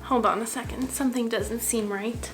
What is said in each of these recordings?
Hold on a second, something doesn't seem right.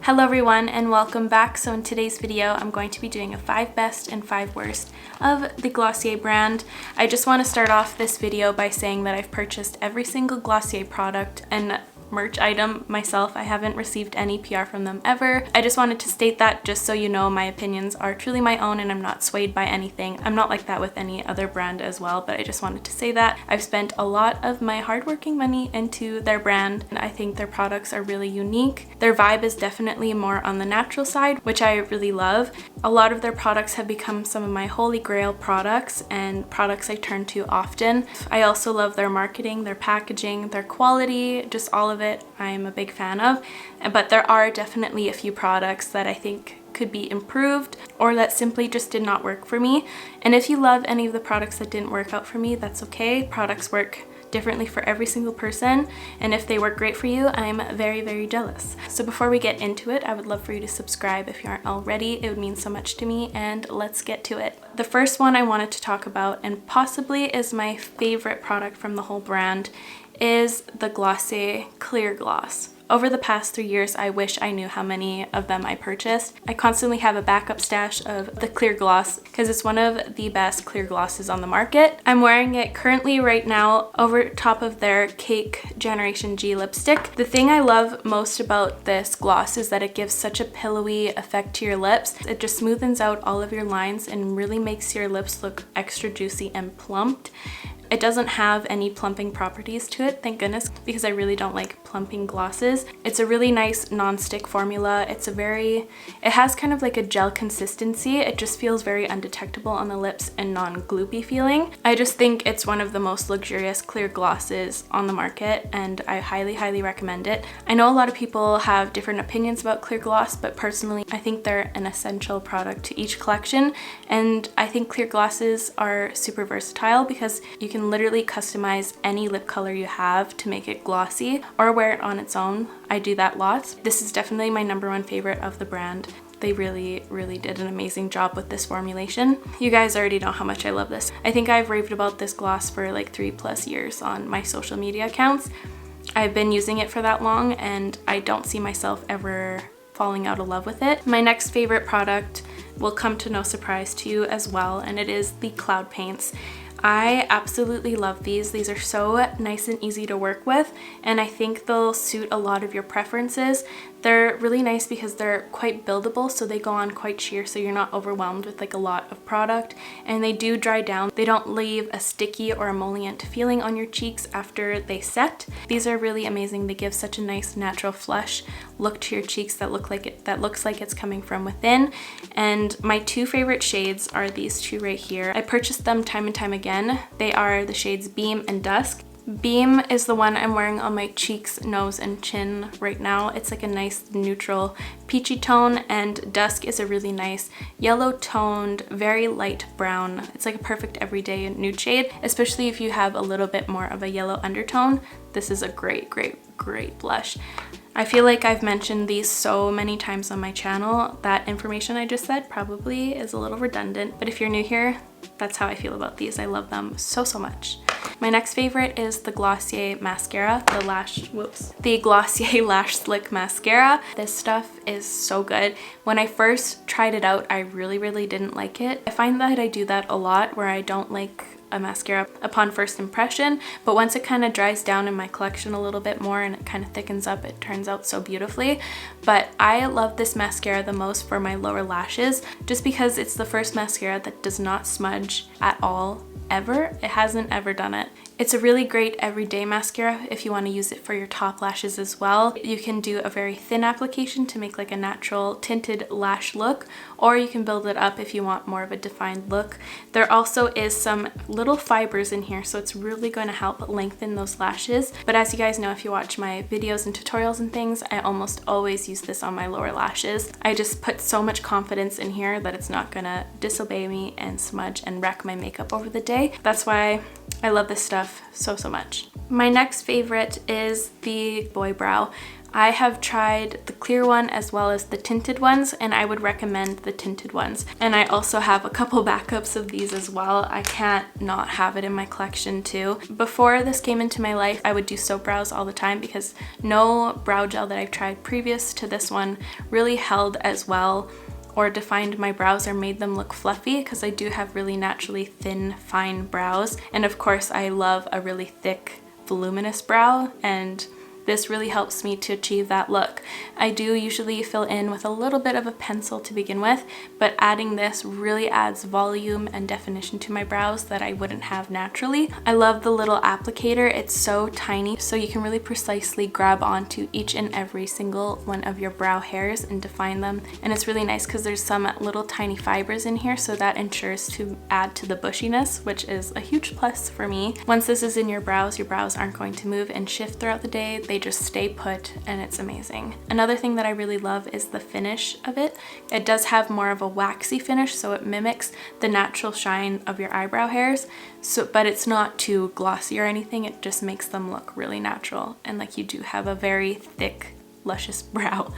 Hello everyone and welcome back. So in today's video, I'm going to be doing a 5 best and 5 worst of the Glossier brand. I just want to start off this video by saying that I've purchased every single Glossier product and merch item myself. I haven't received any PR from them ever. I just wanted to state that just so you know my opinions are truly my own and I'm not swayed by anything. I'm not like that with any other brand as well, but I just wanted to say that. I've spent a lot of my hardworking money into their brand and I think their products are really unique. Their vibe is definitely more on the natural side, which I really love. A lot of their products have become some of my holy grail products and products I turn to often. I also love their marketing, their packaging, their quality, just all of it I am a big fan of, but there are definitely a few products that I think could be improved or that simply just did not work for me. And if you love any of the products that didn't work out for me, that's okay. Products work differently for every single person, and if they work great for you, I'm very, very jealous. So before we get into it, I would love for you to subscribe if you aren't already. It would mean so much to me, and let's get to it. The first one I wanted to talk about, and possibly is my favorite product from the whole brand, is the Glossier Clear Gloss. Over the past 3 years, I wish I knew how many of them I purchased. I constantly have a backup stash of the clear gloss because it's one of the best clear glosses on the market. I'm wearing it currently right now over top of their Cake Generation G lipstick. The thing I love most about this gloss is that it gives such a pillowy effect to your lips. It just smoothens out all of your lines and really makes your lips look extra juicy and plumped. It doesn't have any plumping properties to it, thank goodness, because I really don't like plumping glosses. It's a really nice non-stick formula. It has kind of like a gel consistency. It just feels very undetectable on the lips and non-gloopy feeling. I just think it's one of the most luxurious clear glosses on the market and I highly, highly recommend it. I know a lot of people have different opinions about clear gloss, but personally, I think they're an essential product to each collection. And I think clear glosses are super versatile because you can literally customize any lip color you have to make it glossy or wear it on its own. I do that lots. This is definitely my #1 favorite of the brand. They really, really did an amazing job with this formulation. You guys already know how much I love this. I think I've raved about this gloss for like 3+ years on my social media accounts. I've been using it for that long and I don't see myself ever falling out of love with it. My next favorite product will come to no surprise to you as well, and it is the Cloud Paints. I absolutely love these. These are so nice and easy to work with, and I think they'll suit a lot of your preferences. They're really nice because they're quite buildable, so they go on quite sheer so you're not overwhelmed with like a lot of product, and they do dry down. They don't leave a sticky or emollient feeling on your cheeks after they set. These are really amazing. They give such a nice natural flush look to your cheeks that looks like it's coming from within. And my 2 favorite shades are these 2 right here. I purchased them time and time again. They are the shades Beam and Dusk. Beam is the one I'm wearing on my cheeks, nose, and chin right now. It's like a nice neutral peachy tone, and Dusk is a really nice yellow toned, very light brown. It's like a perfect everyday nude shade, especially if you have a little bit more of a yellow undertone. This is a great, great, great blush. I feel like I've mentioned these so many times on my channel that information I just said probably is a little redundant, but if you're new here, that's how I feel about these. I love them so, so much. My next favorite is the Glossier mascara, the Glossier Lash Slick Mascara. This stuff is so good. When I first tried it out, I really, really didn't like it. I find that I do that a lot where I don't like a mascara upon first impression, but once it kind of dries down in my collection a little bit more and it kind of thickens up, it turns out so beautifully. But I love this mascara the most for my lower lashes, just because it's the first mascara that does not smudge at all, ever. It hasn't ever done it. It's a really great everyday mascara if you want to use it for your top lashes as well. You can do a very thin application to make like a natural tinted lash look, or you can build it up if you want more of a defined look. There also is some little fibers in here, so it's really going to help lengthen those lashes. But as you guys know, if you watch my videos and tutorials and things, I almost always use this on my lower lashes. I just put so much confidence in here that it's not gonna disobey me and smudge and wreck my makeup over the day. That's why I love this stuff so, so much. My next favorite is the Boy Brow. I have tried the clear one as well as the tinted ones, and I would recommend the tinted ones. And I also have a couple backups of these as well. I can't not have it in my collection too. Before this came into my life, I would do soap brows all the time because no brow gel that I've tried previous to this one really held as well or defined my brows or made them look fluffy, because I do have really naturally thin, fine brows. And of course, I love a really thick, voluminous brow, and this really helps me to achieve that look. I do usually fill in with a little bit of a pencil to begin with, but adding this really adds volume and definition to my brows that I wouldn't have naturally. I love the little applicator. It's so tiny, so you can really precisely grab onto each and every single one of your brow hairs and define them. And it's really nice because there's some little tiny fibers in here, so that ensures to add to the bushiness, which is a huge plus for me. Once this is in your brows aren't going to move and shift throughout the day. They just stay put, and it's amazing. Another thing that I really love is the finish of it. It does have more of a waxy finish, so it mimics the natural shine of your eyebrow hairs, but it's not too glossy or anything. It just makes them look really natural, and like you do have a very thick, luscious brow.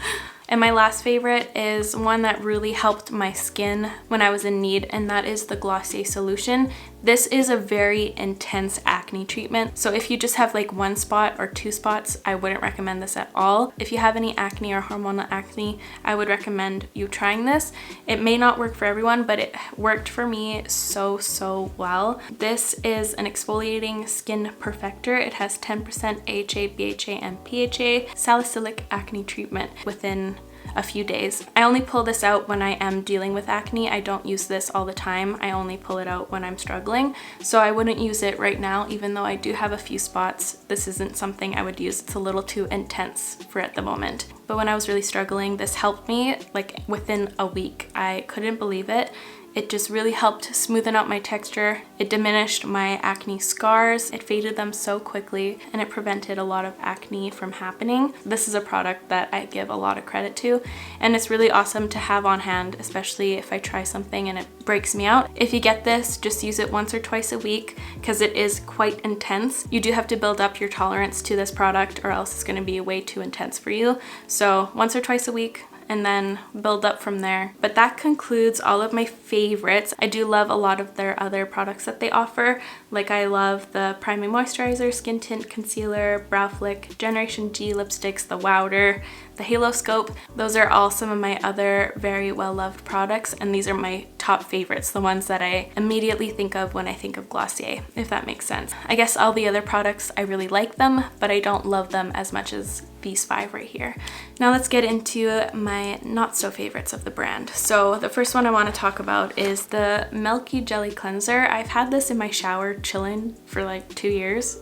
And my last favorite is one that really helped my skin when I was in need, and that is the Glossier solution. This is a very intense acne treatment, so if you just have like one spot or two spots, I wouldn't recommend this at all. If you have any acne or hormonal acne, I would recommend you trying this. It may not work for everyone, but it worked for me so well. This is an exfoliating skin perfector. It has 10% AHA, BHA, and PHA salicylic acne treatment within a few days. I only pull this out when I am dealing with acne. I don't use this all the time. I only pull it out when I'm struggling. So I wouldn't use it right now, even though I do have a few spots. This isn't something I would use. It's a little too intense for at the moment. But when I was really struggling, this helped me like within a week. I couldn't believe it. It just really helped smoothen out my texture. It diminished my acne scars. It faded them so quickly, and it prevented a lot of acne from happening. This is a product that I give a lot of credit to, and it's really awesome to have on hand, especially if I try something and it breaks me out. If you get this, just use it once or twice a week because it is quite intense. You do have to build up your tolerance to this product, or else it's going to be way too intense for you. So once or twice a week, and then build up from there. But that concludes all of my favorites. I do love a lot of their other products that they offer. Like I love the Priming Moisturizer, Skin Tint Concealer, Brow Flick, Generation G lipsticks, the Wowder, the Halo Scope. Those are all some of my other very well-loved products, and these are my top favorites, the ones that I immediately think of when I think of Glossier, if that makes sense. I guess all the other products, I really like them, but I don't love them as much as these 5 right here. Now let's get into my not so favorites of the brand. So the first one I want to talk about is the Milky Jelly Cleanser. I've had this in my shower chilling for like 2 years.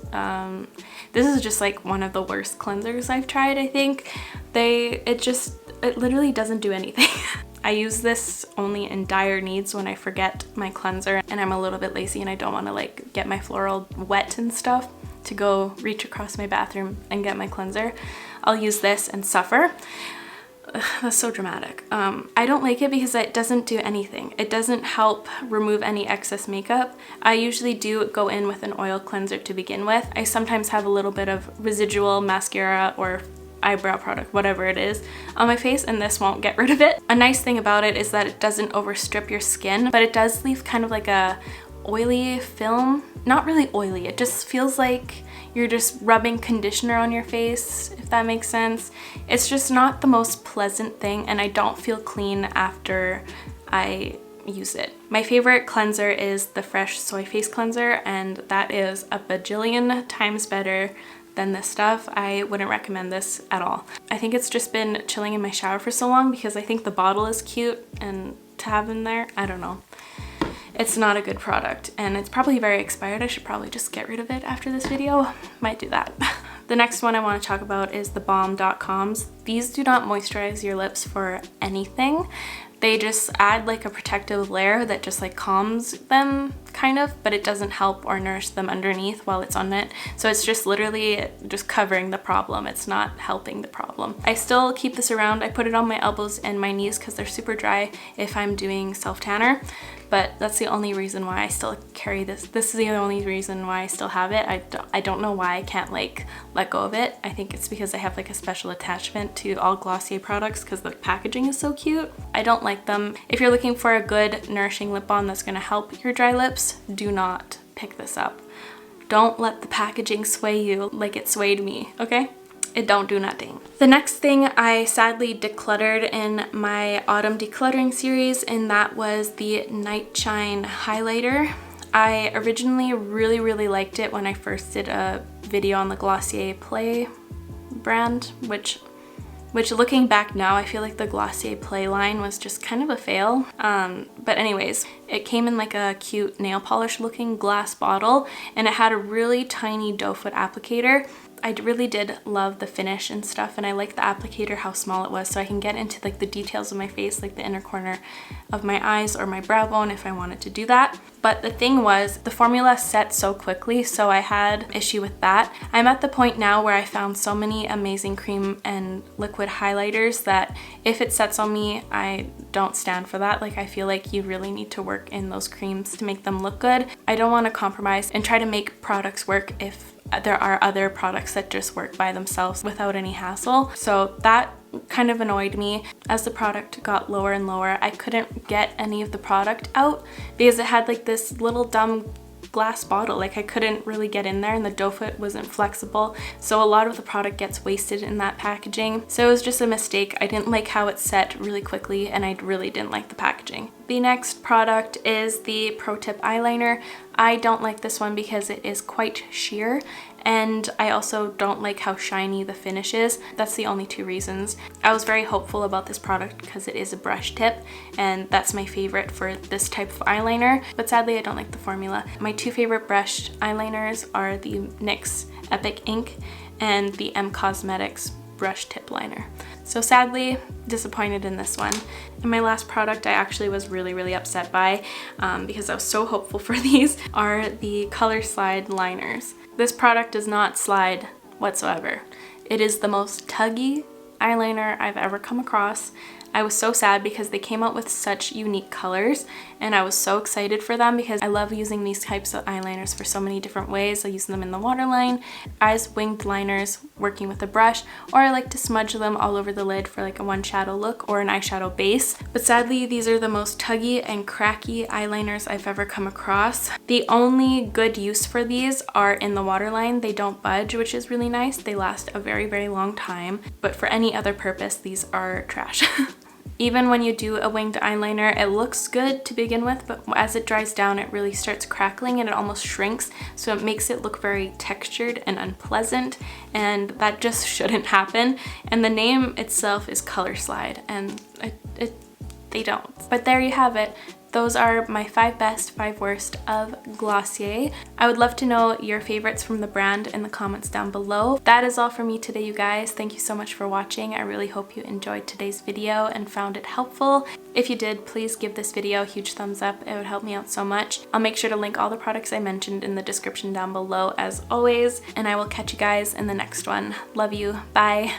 This is just like one of the worst cleansers I've tried, I think. It literally doesn't do anything. I use this only in dire needs when I forget my cleanser and I'm a little bit lazy and I don't want to like get my floor all wet and stuff to go reach across my bathroom and get my cleanser. I'll use this and suffer. Ugh, that's so dramatic. I don't like it because it doesn't do anything. It doesn't help remove any excess makeup. I usually do go in with an oil cleanser to begin with. I sometimes have a little bit of residual mascara or eyebrow product, whatever it is, on my face, and this won't get rid of it. A nice thing about it is that it doesn't overstrip your skin, but it does leave kind of like a oily film. Not really oily, it just feels like you're just rubbing conditioner on your face, if that makes sense. It's just not the most pleasant thing, and I don't feel clean after I use it. My favorite cleanser is the Fresh Soy Face Cleanser, and that is a bajillion times better than this stuff. I wouldn't recommend this at all. I think it's just been chilling in my shower for so long because I think the bottle is cute and to have in there, I don't know. It's not a good product and it's probably very expired. I should probably just get rid of it after this video. Might do that. The next one I want to talk about is the Balm.coms. These do not moisturize your lips for anything. They just add like a protective layer that just like calms them, kind of, but it doesn't help or nourish them underneath while it's on it. So it's just literally just covering the problem. It's not helping the problem. I still keep this around. I put it on my elbows and my knees because they're super dry if I'm doing self-tanner. But that's the only reason why I still carry this. This is the only reason why I still have it. I don't know why I can't like let go of it. I think it's because I have like a special attachment to all Glossier products because the packaging is so cute. I don't like them. If you're looking for a good nourishing lip balm that's gonna help your dry lips, do not pick this up. Don't let the packaging sway you like it swayed me, okay? It don't do nothing. The next thing I sadly decluttered in my autumn decluttering series, and that was the Night Shine highlighter. I originally really liked it when I first did a video on the Glossier Play brand, which looking back now, I feel like the Glossier Play line was just kind of a fail. But anyways, it came in like a cute nail polish looking glass bottle, and it had a really tiny doe foot applicator. I really did love the finish and stuff, and I liked the applicator, how small it was, so I can get into like the details of my face, like the inner corner of my eyes or my brow bone if I wanted to do that. But the thing was, the formula set so quickly, so I had issue with that. I'm at the point now where I found so many amazing cream and liquid highlighters that if it sets on me, I don't stand for that. Like, I feel like you really need to work in those creams to make them look good. I don't want to compromise and try to make products work if there are other products that just work by themselves without any hassle. So that kind of annoyed me. As the product got lower and lower, I couldn't get any of the product out because it had like this little dumb glass bottle. Like, I couldn't really get in there, and the doe foot wasn't flexible, so a lot of the product gets wasted in that packaging. So it was just a mistake. I didn't like how it set really quickly, and I really didn't like the packaging. The next product is the Pro Tip eyeliner. I don't like this one because it is quite sheer, and I also don't like how shiny the finish is. That's the only two reasons. I was very hopeful about this product because it is a brush tip, and that's my favorite for this type of eyeliner, but sadly I don't like the formula. My two favorite brushed eyeliners are the NYX Epic Ink and the M Cosmetics brush tip liner. So sadly, disappointed in this one. And my last product I actually was really upset by because I was so hopeful for these, are the Color Slide liners. This product does not slide whatsoever. It is the most tuggy eyeliner I've ever come across. I was so sad because they came out with such unique colors, and I was so excited for them because I love using these types of eyeliners for so many different ways. I use them in the waterline, as winged liners, working with a brush, or I like to smudge them all over the lid for like a one shadow look or an eyeshadow base. But sadly, these are the most tuggy and cracky eyeliners I've ever come across. The only good use for these are in the waterline. They don't budge, which is really nice. They last a very long time, but for any other purpose, these are trash. Even when you do a winged eyeliner, it looks good to begin with, but as it dries down, it really starts crackling and it almost shrinks, so it makes it look very textured and unpleasant, and that just shouldn't happen. And the name itself is Color Slide, and they don't. But there you have it. Those are my 5 best, 5 worst of Glossier. I would love to know your favorites from the brand in the comments down below. That is all for me today, you guys. Thank you so much for watching. I really hope you enjoyed today's video and found it helpful. If you did, please give this video a huge thumbs up. It would help me out so much. I'll make sure to link all the products I mentioned in the description down below as always, and I will catch you guys in the next one. Love you. Bye.